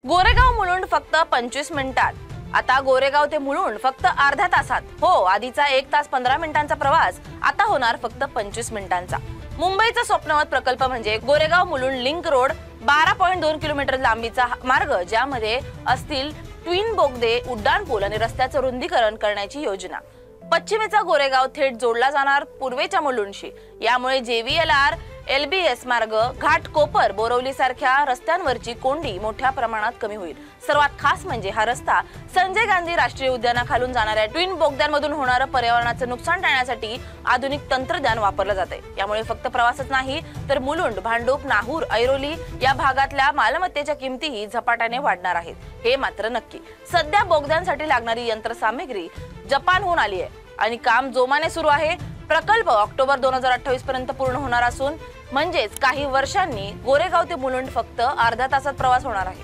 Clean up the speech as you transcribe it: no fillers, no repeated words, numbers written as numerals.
गोरेगाव मुलुंड फक्त 25 मिनिटात। आता गोरेगाव ते मुलुंड फक्त अर्ध्या तासात। हो, आधीचा 1 तास 15 मिनिटांचा प्रवास आता होणार फक्त 25 मिनिटांचा। मुंबईचा स्वप्नवत प्रकल्प म्हणजे Goregaon Mulund link road 12.2 kilometre लांबीचा मार्ग, ज्यामध्ये असतील ट्विन बोगदे, उड्डाणपूल आणि रस्त्याचं रुंदीकरण करण्याची योजना। पश्चिमेचा गोरेगाव थेट जोडला जाणार पूर्वेच्या मुलुंडशी। यामुळे JVLR, LBS मार्ग, घाटकोपर, बोरवली सारख्या रस्त्यांवरची कोंडी मोठ्या प्रमाणात कमी होईल। सर्वात खास म्हणजे हा रस्ता संजय गांधी राष्ट्रीय उद्यानाखालून जाणाऱ्या ट्विन बोगद्यांमधून होणारं पर्यावरणाचं नुकसान टाळण्यासाठी आधुनिक तंत्रज्ञान वापरलं जाते। यामुळे फक्त प्रवासच नाही तर मुलुंड, भांडूप, नाहूर, ऐरोली या भागातल्या मालमत्तेच्या किमतीही झपाट्याने वाढणार आहेत, हे मात्र नक्की। सध्या बोगद्यांसाठी लागणारी यंत्रसामग्री जपानहून आली आहे आणि काम जोमाने सुरू आहे। प्रकल्प ऑक्टोबर 2028 पर्यंत पूर्ण होणार असून म्हणजेच काही वर्षांनी गोरेगाव ते मुलुंड फक्त अर्ध्या तासात प्रवास होणार आहे।